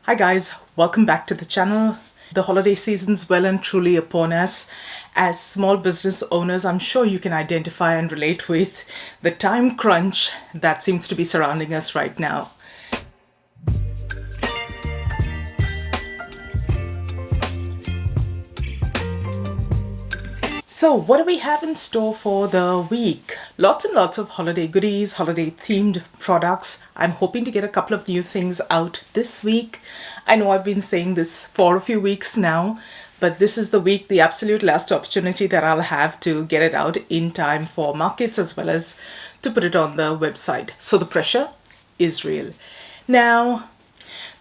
Hi guys, welcome back to the channel. The holiday season's well and truly upon us. As small business owners, I'm sure you can identify and relate with the time crunch that seems to be surrounding us right now. So what do we have in store for the week? Lots and lots of holiday goodies, holiday themed products. I'm hoping to get a couple of new things out this week. I know I've been saying this for a few weeks now, but this is the week, the absolute last opportunity that I'll have to get it out in time for markets as well as to put it on the website. So the pressure is real. Now,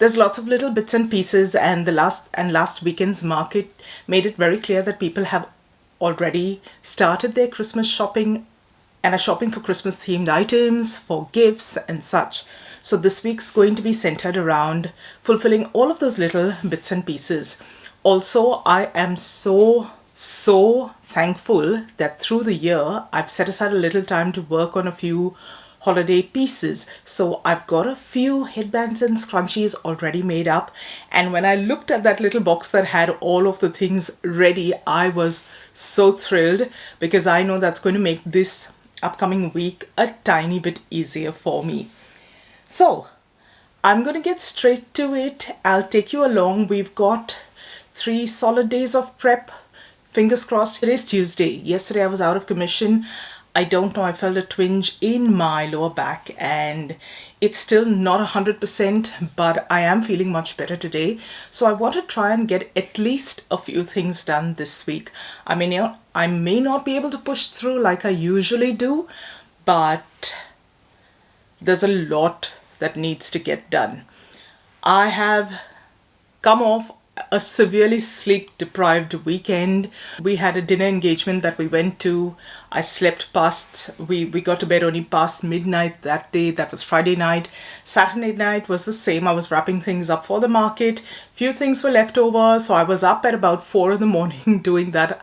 there's lots of little bits and pieces, and the last weekend's market made it very clear that people have already started their Christmas shopping and are shopping for Christmas themed items, for gifts and such. So this week's going to be centered around fulfilling all of those little bits and pieces. Also, I am so thankful that through the year I've set aside a little time to work on a few holiday pieces. So I've got a few headbands and scrunchies already made up, and when I looked at that little box that had all of the things ready, I was so thrilled because I know that's going to make this upcoming week a tiny bit easier for me. So I'm going to get straight to it. I'll take you along. We've got 3 solid days of prep. Fingers crossed. Today's Tuesday. Yesterday I was out of commission. I don't know, I felt a twinge in my lower back and it's still not 100%, but I am feeling much better today. So I want to try and get at least a few things done this week. I may not be able to push through like I usually do, but there's a lot that needs to get done. I have come off a severely sleep deprived weekend. We had a dinner engagement that we went to. I slept past, we got to bed only past midnight that day. That was Friday night. Saturday night was the same. I was wrapping things up for the market. Few things were left over, so I was up at about 4 in the morning doing that.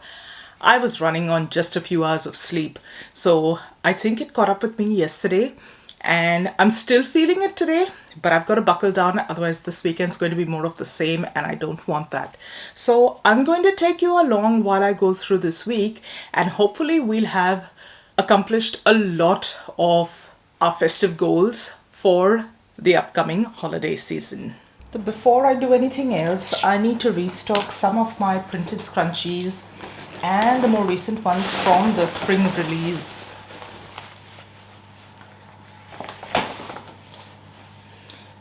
I was running on just a few hours of sleep. So I think it caught up with me yesterday. And I'm still feeling it today, but I've got to buckle down, otherwise this weekend's going to be more of the same and I don't want that. So I'm going to take you along while I go through this week, and hopefully we'll have accomplished a lot of our festive goals for the upcoming holiday season. But before I do anything else, I need to restock some of my printed scrunchies and the more recent ones from the spring release.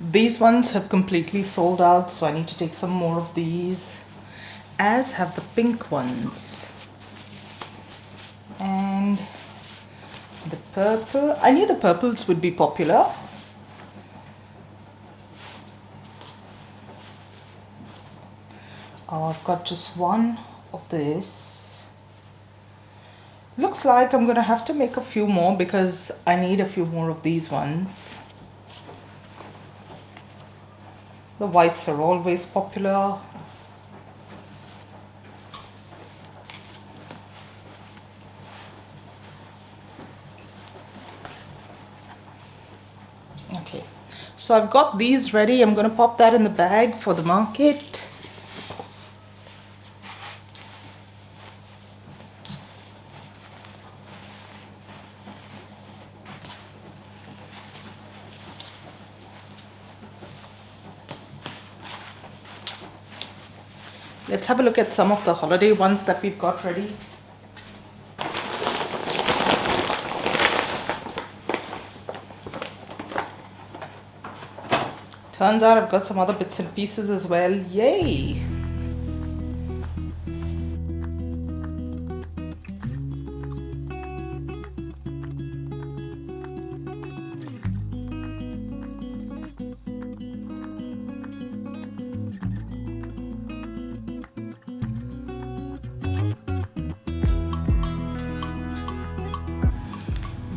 These ones have completely sold out, so I need to take some more of these, as have the pink ones. And the purple, I knew the purples would be popular. Oh, I've got just one of this. Looks like I'm gonna have to make a few more because I need a few more of these ones. The whites are always popular. Okay, so I've got these ready. I'm going to pop that in the bag for the market. Let's have a look at some of the holiday ones that we've got ready. Turns out I've got some other bits and pieces as well. Yay!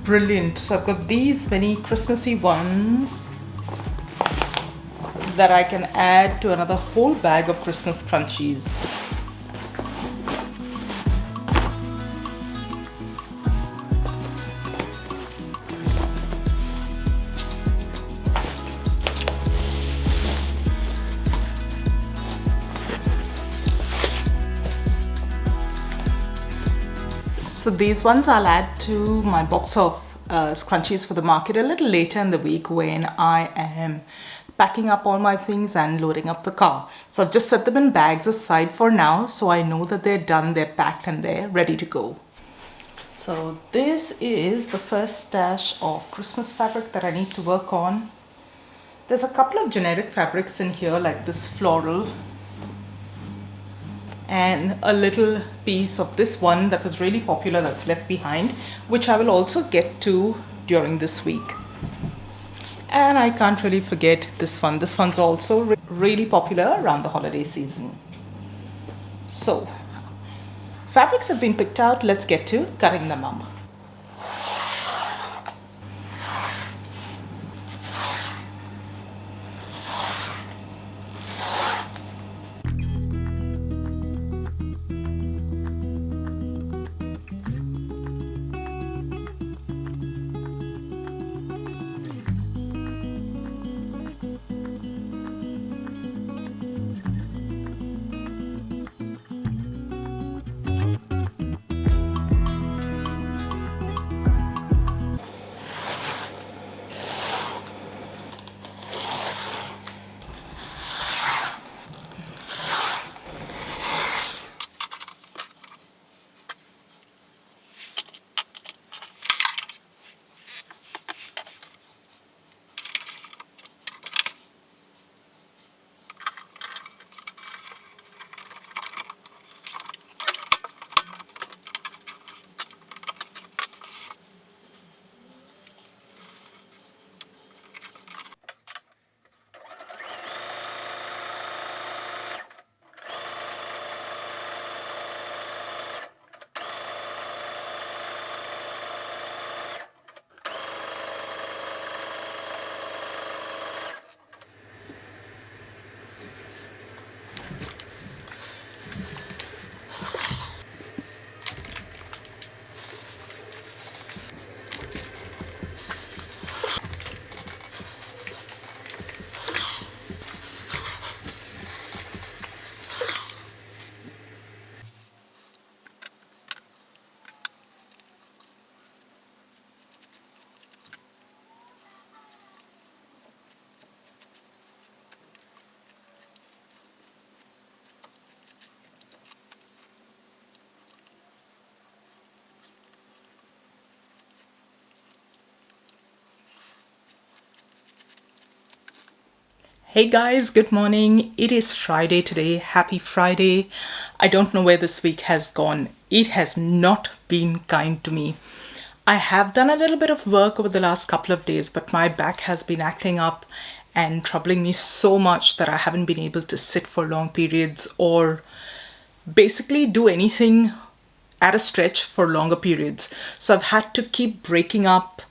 Brilliant. So I've got these many Christmassy ones that I can add to another whole bag of Christmas crunchies. So these ones I'll add to my box of scrunchies for the market a little later in the week when I am packing up all my things and loading up the car. So I've just set them in bags aside for now, so I know that they're done, they're packed, and they're ready to go. So this is the first stash of Christmas fabric that I need to work on. There's a couple of generic fabrics in here like this floral and a little piece of this one that was really popular that's left behind, which I will also get to during this week. And I can't really forget this one. This one's also really popular around the holiday season. So fabrics have been picked out. Let's get to cutting them up. Hey guys, good morning. It is Friday today. Happy Friday. I don't know where this week has gone. It has not been kind to me. I have done a little bit of work over the last couple of days, but my back has been acting up and troubling me so much that I haven't been able to sit for long periods or basically do anything at a stretch for longer periods. So I've had to keep breaking up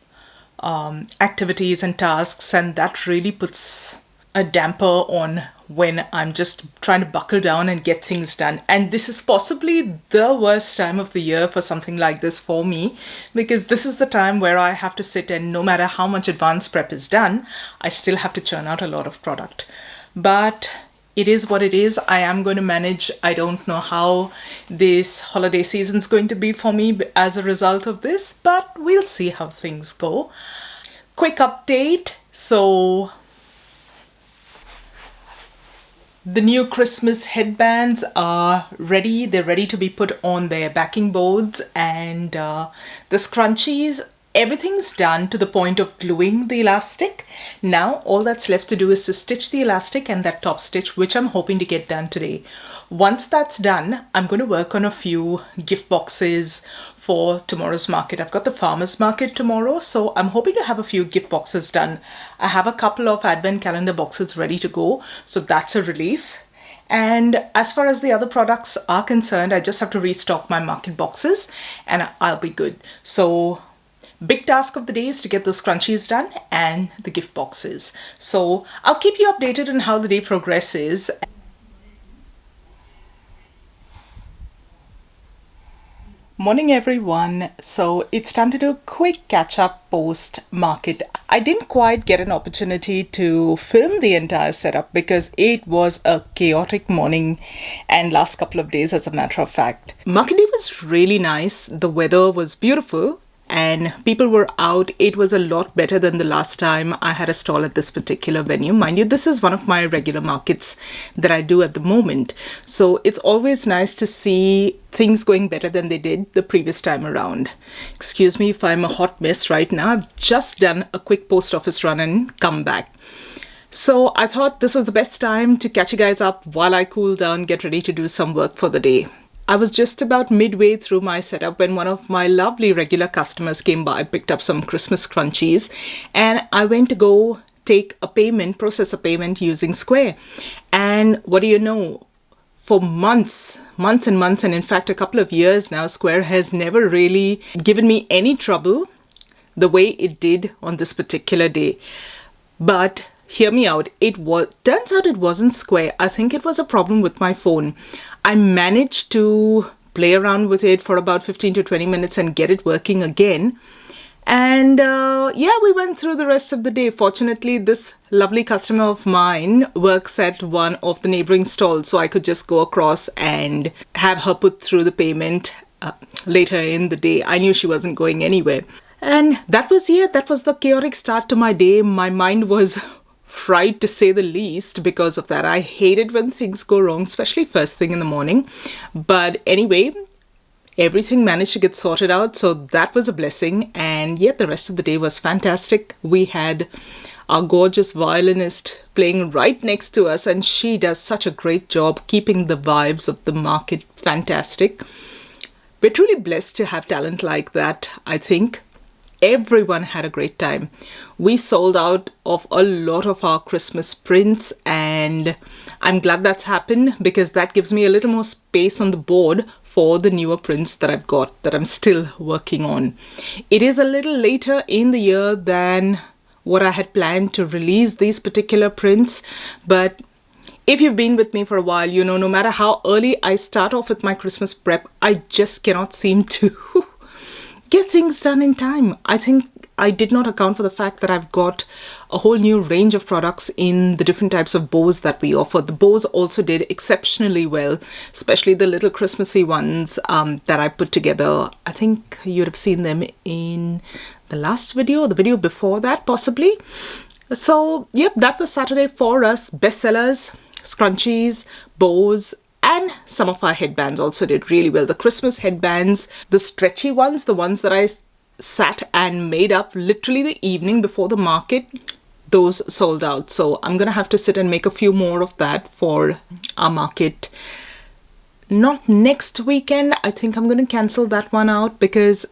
activities and tasks, and that really puts a damper on when I'm just trying to buckle down and get things done. And this is possibly the worst time of the year for something like this for me, because this is the time where I have to sit and no matter how much advanced prep is done, I still have to churn out a lot of product. But it is what it is. I am going to manage. I don't know how this holiday season is going to be for me as a result of this, but we'll see how things go. Quick update. So the new Christmas headbands are ready. They're ready to be put on their backing boards, and the scrunchies, everything's done to the point of gluing the elastic. Now all that's left to do is to stitch the elastic and that top stitch, which I'm hoping to get done today. Once that's done, I'm going to work on a few gift boxes for tomorrow's market. I've got the farmers market tomorrow, so I'm hoping to have a few gift boxes done. I have a couple of advent calendar boxes ready to go, so that's a relief. And as far as the other products are concerned, I just have to restock my market boxes and I'll be good. So big task of the day is to get the scrunchies done and the gift boxes. So I'll keep you updated on how the day progresses. Morning everyone. So it's time to do a quick catch up post market. I didn't quite get an opportunity to film the entire setup because it was a chaotic morning and last couple of days, as a matter of fact. Market day was really nice. The weather was beautiful and people were out. It was a lot better than the last time I had a stall at this particular venue. Mind you, this is one of my regular markets that I do at the moment. So it's always nice to see things going better than they did the previous time around. Excuse me if I'm a hot mess right now. I've just done a quick post office run and come back. So I thought this was the best time to catch you guys up while I cool down, get ready to do some work for the day. I was just about midway through my setup when one of my lovely regular customers came by, picked up some Christmas crunchies, and I went to go take a payment, process a payment using Square. And what do you know? For months and months, and in fact a couple of years now, Square has never really given me any trouble the way it did on this particular day. But hear me out, turns out it wasn't Square. I think it was a problem with my phone. I managed to play around with it for about 15 to 20 minutes and get it working again. And we went through the rest of the day. Fortunately, this lovely customer of mine works at one of the neighboring stalls, so I could just go across and have her put through the payment later in the day. I knew she wasn't going anywhere. And that was the chaotic start to my day. My mind was fried, to say the least, because of that. I hate it when things go wrong, especially first thing in the morning. But anyway, everything managed to get sorted out, so that was a blessing. And yet the rest of the day was fantastic. We had our gorgeous violinist playing right next to us, and she does such a great job keeping the vibes of the market fantastic. We're truly blessed to have talent like that, I think. Everyone had a great time. We sold out of a lot of our Christmas prints, and I'm glad that's happened because that gives me a little more space on the board for the newer prints that I've got that I'm still working on. It is a little later in the year than what I had planned to release these particular prints, but if you've been with me for a while, you know, no matter how early I start off with my Christmas prep, I just cannot seem to get things done in time. I think I did not account for the fact that I've got a whole new range of products in the different types of bows that we offer. The bows also did exceptionally well, especially the little Christmassy ones that I put together. I think you'd have seen them in the last video, or the video before that possibly. So yep, that was Saturday for us. Bestsellers, scrunchies, bows, and some of our headbands also did really well. The Christmas headbands, the stretchy ones, the ones that I sat and made up literally the evening before the market, those sold out. So I'm going to have to sit and make a few more of that for our market. Not next weekend. I think I'm going to cancel that one out because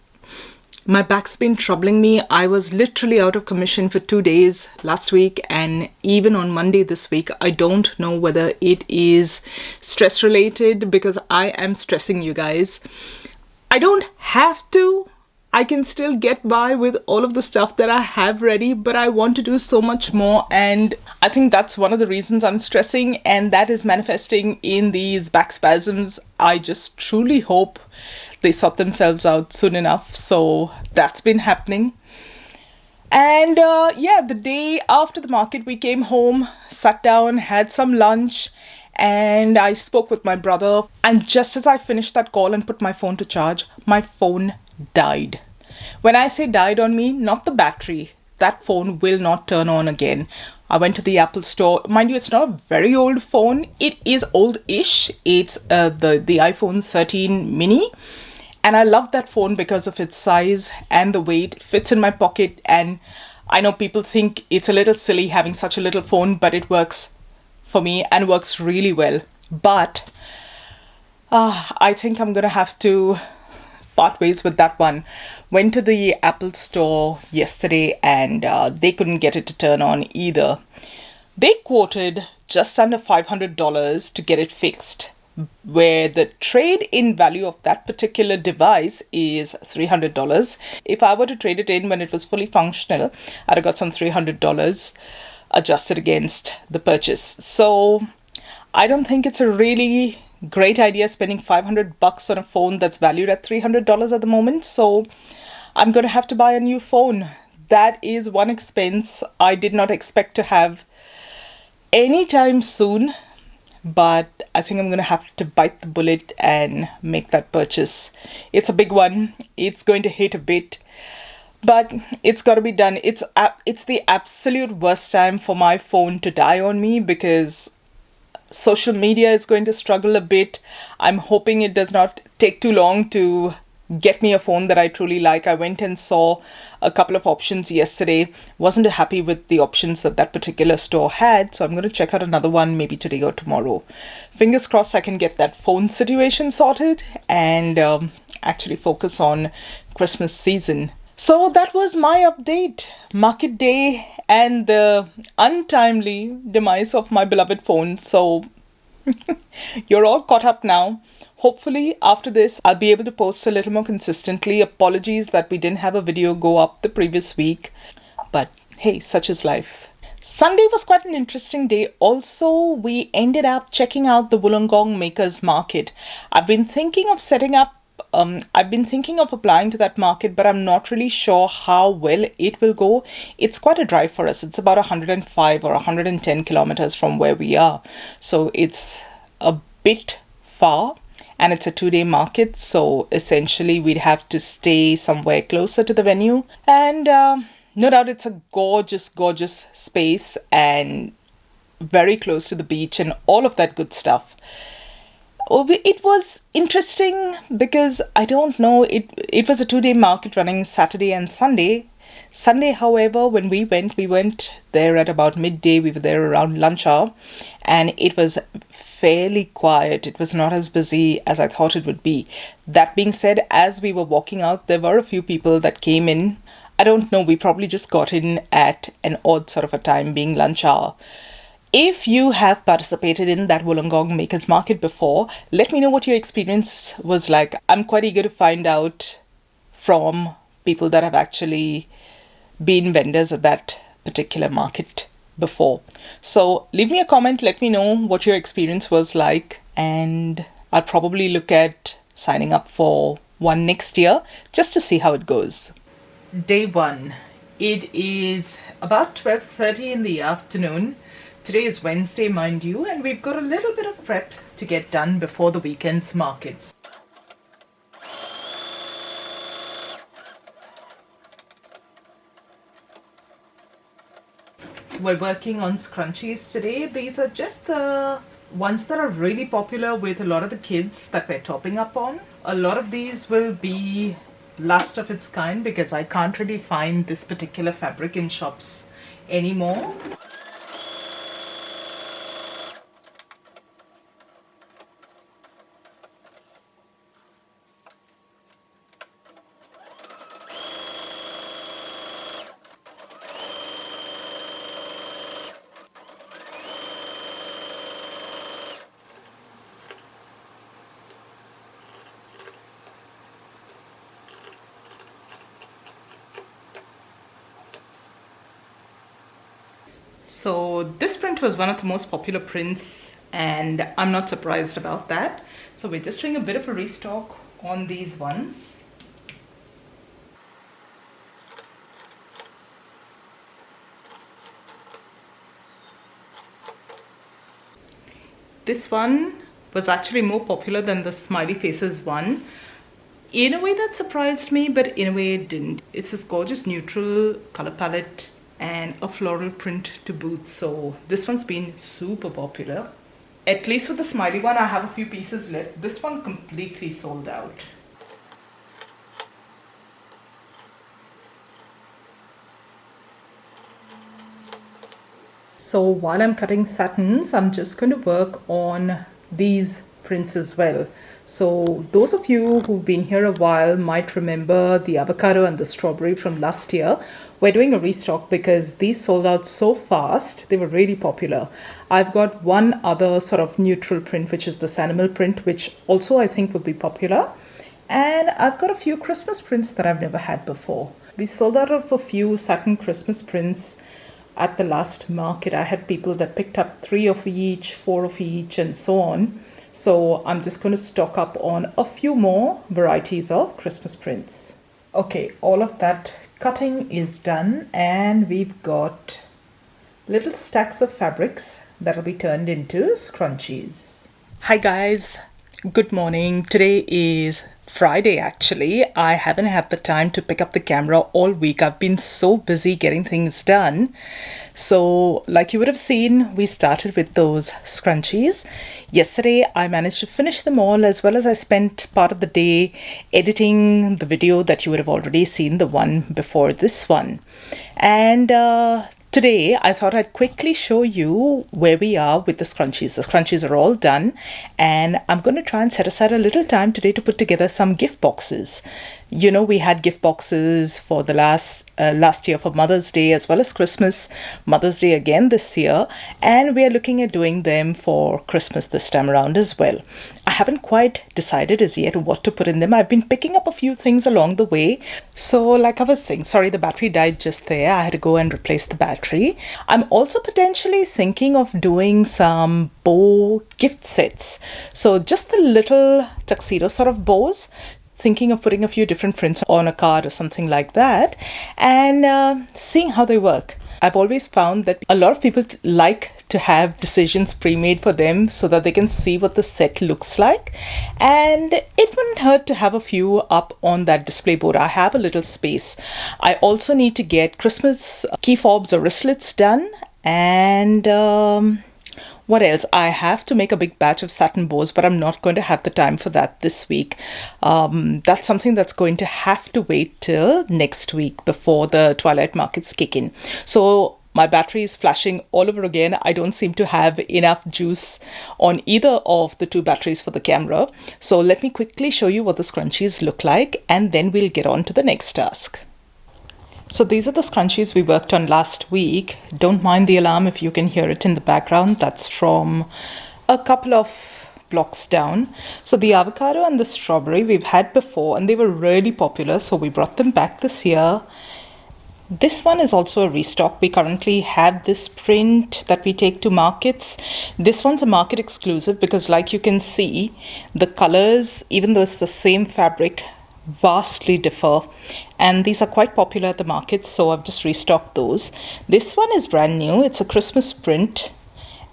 my back's been troubling me. I was literally out of commission for 2 days last week, and even on Monday this week. I don't know whether it is stress related because I am stressing you guys. I don't have to. I can still get by with all of the stuff that I have ready, but I want to do so much more, and I think that's one of the reasons I'm stressing, and that is manifesting in these back spasms. I just truly hope they sort themselves out soon enough. So that's been happening. And the day after the market, we came home, sat down, had some lunch, and I spoke with my brother. And just as I finished that call and put my phone to charge, my phone died. When I say died on me, not the battery. That phone will not turn on again. I went to the Apple store. Mind you, it's not a very old phone. It is old-ish. It's the iPhone 13 mini. And I love that phone because of its size and the weight. It fits in my pocket. And I know people think it's a little silly having such a little phone, but it works for me and works really well. But I think I'm going to have to part ways with that one. Went to the Apple store yesterday and they couldn't get it to turn on either. They quoted just under $500 to get it fixed, where the trade-in value of that particular device is $300. If I were to trade it in when it was fully functional, I'd have got some $300 adjusted against the purchase. So I don't think it's a really great idea spending $500 on a phone that's valued at $300 at the moment. So I'm going to have to buy a new phone. That is one expense I did not expect to have anytime soon. But I think I'm going to have to bite the bullet and make that purchase. It's a big one. It's going to hit a bit, but it's got to be done. It's the absolute worst time for my phone to die on me because social media is going to struggle a bit. I'm hoping it does not take too long to get me a phone that I truly like. I went and saw a couple of options yesterday. Wasn't happy with the options that that particular store had, so I'm going to check out another one maybe today or tomorrow. Fingers crossed I can get that phone situation sorted and actually focus on Christmas season. So that was my update. Market day and the untimely demise of my beloved phone. So you're all caught up now. Hopefully after this I'll be able to post a little more consistently. Apologies that we didn't have a video go up the previous week, but hey, such is life. Sunday was quite an interesting day. Also, we ended up checking out the Wollongong Makers Market. I've been thinking of applying to that market, but I'm not really sure how well it will go. It's quite a drive for us. It's about 105 or 110 kilometers from where we are. So it's a bit far. And it's a 2-day market, so essentially we'd have to stay somewhere closer to the venue. And no doubt it's a gorgeous, gorgeous space and very close to the beach and all of that good stuff. It was interesting because I don't know, it was a 2-day market running Saturday and Sunday. Sunday, however, when we went there at about midday. We were there around lunch hour and it was fairly quiet. It was not as busy as I thought it would be. That being said, as we were walking out, there were a few people that came in. I don't know, we probably just got in at an odd sort of a time, being lunch hour. If you have participated in that Wollongong Makers Market before, let me know what your experience was like. I'm quite eager to find out from people that have actually been vendors at that particular market before. So leave me a comment, let me know what your experience was like, and I'll probably look at signing up for one next year just to see how it goes. Day one. It is about 12:30 in the afternoon. Today is Wednesday, mind you, and we've got a little bit of prep to get done before the weekend's markets. We're working on scrunchies today. These are just the ones that are really popular with a lot of the kids that we're topping up on. A lot of these will be last of its kind because I can't really find this particular fabric in shops anymore. So this print was one of the most popular prints and I'm not surprised about that. So we're just doing a bit of a restock on these ones. This one was actually more popular than the smiley faces one. In a way that surprised me, but in a way it didn't. It's this gorgeous neutral color palette and a floral print to boot, so this one's been super popular. At least with the smiley one, I have a few pieces left. This one completely sold out. So while I'm cutting satins, I'm just going to work on these prints as well. So those of you who've been here a while might remember the avocado and the strawberry from last year. We're doing a restock because these sold out so fast. They were really popular. I've got one other sort of neutral print, which is the animal print, which also I think would be popular. And I've got a few Christmas prints that I've never had before. We sold out of a few satin Christmas prints at the last market. I had people that picked up 3 of each, 4 of each, and so on. So I'm just going to stock up on a few more varieties of Christmas prints. Okay, all of that cutting is done, and we've got little stacks of fabrics that will be turned into scrunchies. Hi guys, good morning. Today is Friday actually. I haven't had the time to pick up the camera all week. I've been so busy getting things done. So like you would have seen, we started with those scrunchies. Yesterday I managed to finish them all, as well as I spent part of the day editing the video that you would have already seen, the one before this one. And today, I thought I'd quickly show you where we are with the scrunchies. The scrunchies are all done, and I'm going to try and set aside a little time today to put together some gift boxes. You know, we had gift boxes for the last year for Mother's Day, as well as Christmas, Mother's Day again this year, and we are looking at doing them for Christmas this time around as well. I haven't quite decided as yet what to put in them. I've been picking up a few things along the way. So like I was saying, sorry, the battery died just there. I had to go and replace the battery. I'm also potentially thinking of doing some bow gift sets. So just the little tuxedo sort of bows, thinking of putting a few different prints on a card or something like that, and seeing how they work. I've always found that a lot of people like to have decisions pre-made for them so that they can see what the set looks like, and it wouldn't hurt to have a few up on that display board. I have a little space. I also need to get Christmas key fobs or wristlets done, and what else? I have to make a big batch of satin bows, but I'm not going to have the time for that this week. That's something that's going to have to wait till next week before the twilight markets kick in. So my battery is flashing all over again. I don't seem to have enough juice on either of the two batteries for the camera. So let me quickly show you what the scrunchies look like, and then we'll get on to the next task. So these are the scrunchies we worked on last week. Don't mind the alarm if you can hear it in the background. That's from a couple of blocks down. So the avocado and the strawberry we've had before, and they were really popular, so we brought them back this year. This one is also a restock. We currently have this print that we take to markets. This one's a market exclusive because, like you can see, the colors, even though it's the same fabric, vastly differ, and these are quite popular at the market, so I've just restocked those. This one is brand new. It's a Christmas print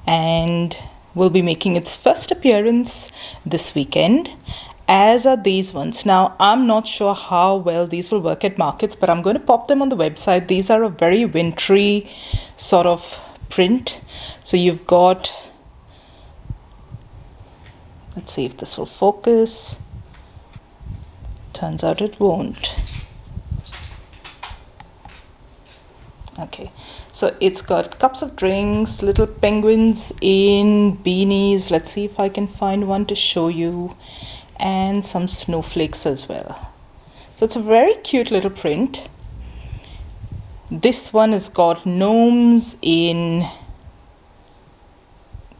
and will be making its first appearance this weekend, as are these ones. Now I'm not sure how well these will work at markets, but I'm going to pop them on the website. These are a very wintry sort of print. So you've got, let's see if this will focus. Turns out it won't. Okay, so it's got cups of drinks, little penguins in beanies. Let's see if I can find one to show you, and some snowflakes as well. So it's a very cute little print. This one has got gnomes in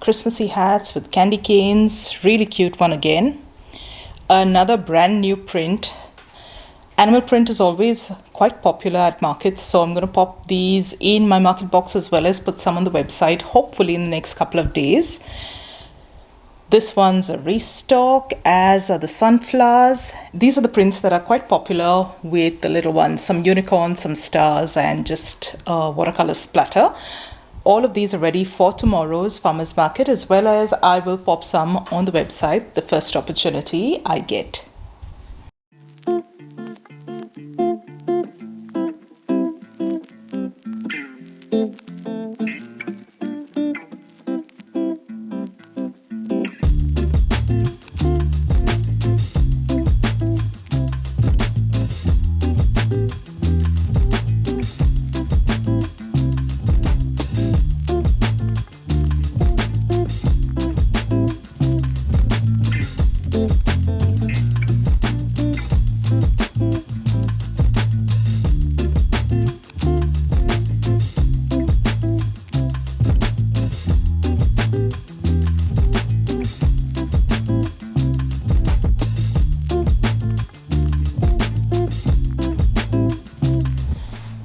Christmassy hats with candy canes. Really cute one again. Another brand new print. Animal print is always quite popular at markets, so I'm going to pop these in my market box as well as put some on the website, hopefully in the next couple of days. This one's a restock, as are the sunflowers. These are the prints that are quite popular with the little ones, some unicorns, some stars, and just watercolor splatter. All of these are ready for tomorrow's farmers market, as well as I will pop some on the website the first opportunity I get.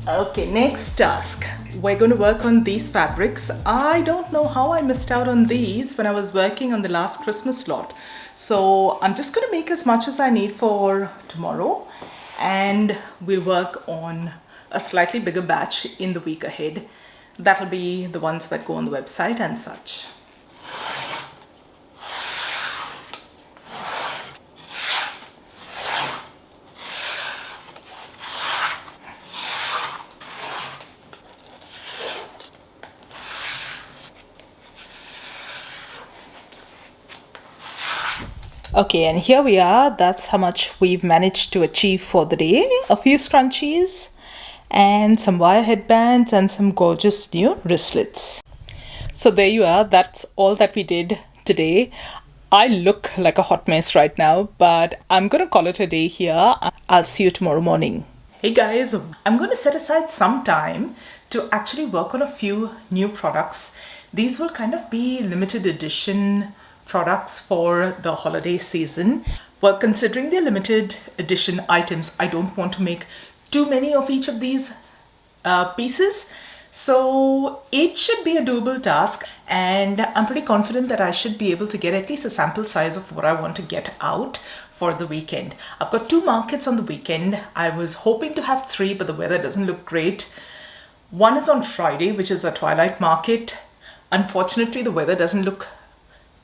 Okay, next task. we're going to work on these fabrics. I don't know how I missed out on these when I was working on the last Christmas lot. So I'm just going to make as much as I need for tomorrow, and we'll work on a slightly bigger batch in the week ahead. That'll be the ones that go on the website and such. Okay, and here we are. That's how much we've managed to achieve for the day. A few scrunchies and some wire headbands and some gorgeous new wristlets. So there you are. That's all that we did today. I look like a hot mess right now, but I'm gonna call it a day here. I'll see you tomorrow morning. Hey guys, I'm going to set aside some time to actually work on a few new products. These will kind of be limited edition products for the holiday season. Well, considering they're limited edition items, I don't want to make too many of each of these pieces. So it should be a doable task, and I'm pretty confident that I should be able to get at least a sample size of what I want to get out for the weekend. I've got 2 markets on the weekend. I was hoping to have 3, but the weather doesn't look great. One is on Friday, which is a twilight market. Unfortunately, the weather doesn't look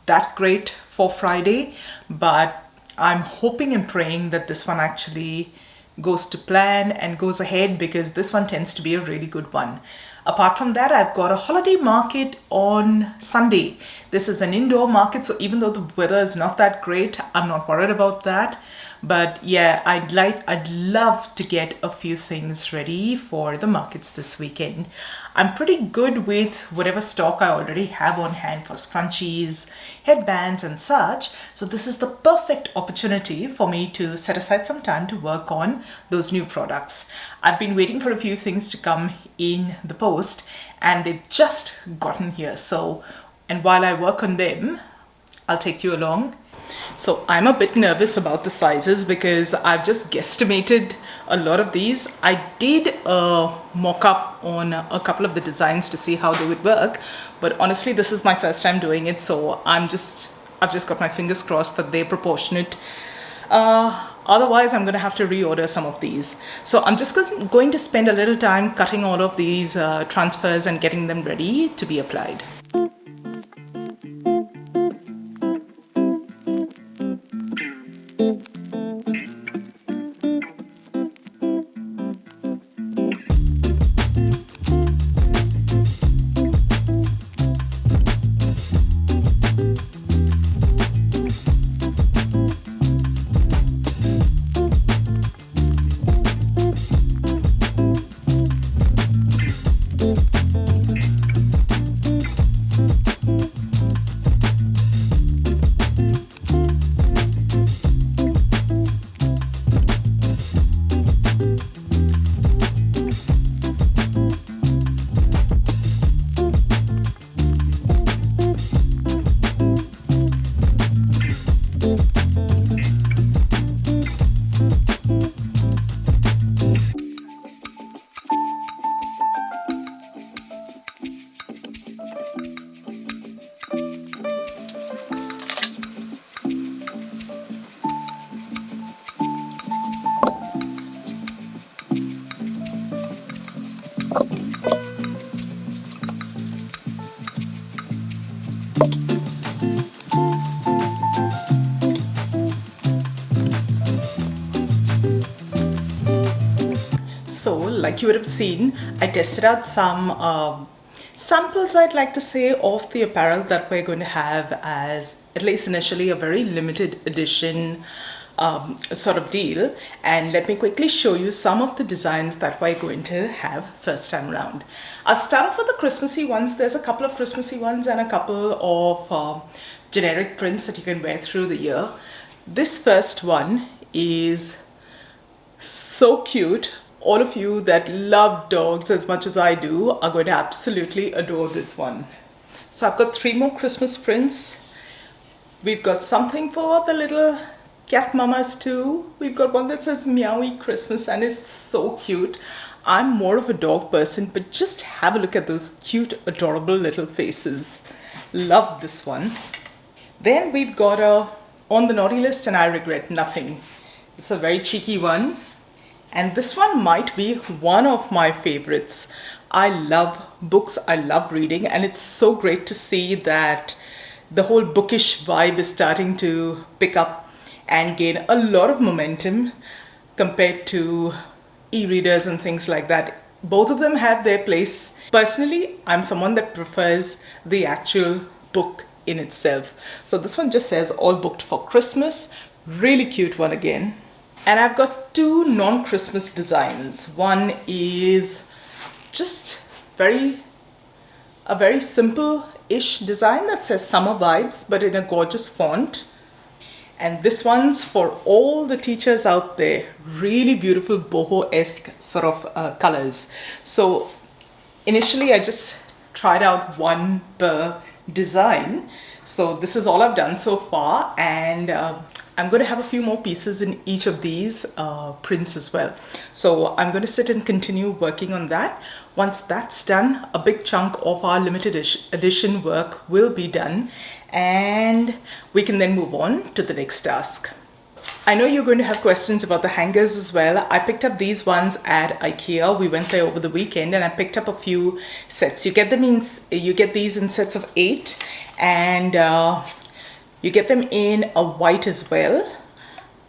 that great for Friday, but I'm hoping and praying that this one actually goes to plan and goes ahead, because this one tends to be a really good one. Apart from that, I've got a holiday market on Sunday. This is an indoor market, so even though the weather is not that great, I'm not worried about that. But yeah, I'd love to get a few things ready for the markets this weekend. I'm pretty good with whatever stock I already have on hand for scrunchies, headbands and such. So this is the perfect opportunity for me to set aside some time to work on those new products. I've been waiting for a few things to come in the post, and they've just gotten here. So, and while I work on them, I'll take you along. So I'm a bit nervous about the sizes because I've just guesstimated a lot of these. I did a mock-up on a couple of the designs to see how they would work, but honestly this is my first time doing it, so I've just got my fingers crossed that they're proportionate. Otherwise I'm going to have to reorder some of these. So I'm just going to spend a little time cutting all of these transfers and getting them ready to be applied. So like you would have seen, I tested out some samples, I'd like to say, of the apparel that we're going to have as, at least initially, a very limited edition sort of deal. And let me quickly show you some of the designs that we're going to have first time around. I'll start off with the Christmassy ones. There's a couple of Christmassy ones and a couple of generic prints that you can wear through the year. This first one is so cute. All of you that love dogs as much as I do are going to absolutely adore this one. So I've got 3 more Christmas prints. We've got something for the little cat mamas too. We've got one that says Meowie Christmas and it's so cute. I'm more of a dog person, but just have a look at those cute, adorable little faces. Love this one. Then we've got a On the Naughty List and I Regret Nothing. It's a very cheeky one. And this one might be one of my favorites. I love books, I love reading, and it's so great to see that the whole bookish vibe is starting to pick up and gain a lot of momentum compared to e-readers and things like that. Both of them have their place. Personally, I'm someone that prefers the actual book in itself. So this one just says all booked for Christmas. Really cute one again. And I've got two non-Christmas designs. One is just a very simple-ish design that says summer vibes, but in a gorgeous font. And this one's for all the teachers out there. Really beautiful boho-esque sort of colors. So initially I just tried out one per design. So this is all I've done so far, and I'm going to have a few more pieces in each of these prints as well. So I'm going to sit and continue working on that. Once that's done, a big chunk of our limited edition work will be done, and we can then move on to the next task. I know you're going to have questions about the hangers as well. I picked up these ones at IKEA. We went there over the weekend and I picked up a few sets. You get these in sets of 8, and you get them in a white as well.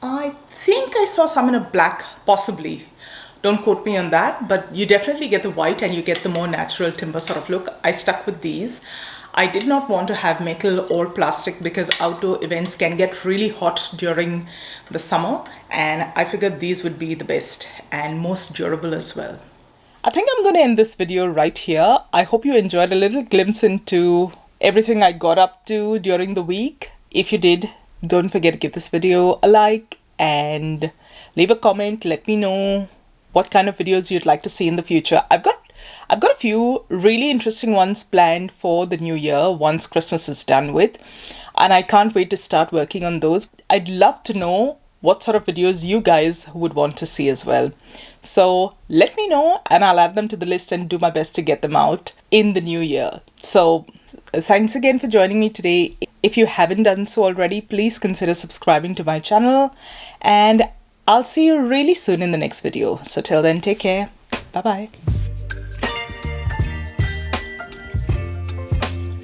I think I saw some in a black, possibly. Don't quote me on that, but you definitely get the white and you get the more natural timber sort of look. I stuck with these. I did not want to have metal or plastic because outdoor events can get really hot during the summer, and I figured these would be the best and most durable as well. I think I'm going to end this video right here. I hope you enjoyed a little glimpse into everything I got up to during the week. If you did, don't forget to give this video a like and leave a comment. Let me know what kind of videos you'd like to see in the future. I've got a few really interesting ones planned for the new year once Christmas is done with, and I can't wait to start working on those. I'd love to know what sort of videos you guys would want to see as well. So let me know and I'll add them to the list and do my best to get them out in the new year. So thanks again for joining me today. If you haven't done so already, please consider subscribing to my channel, and I'll see you really soon in the next video. So till then, take care. Bye bye.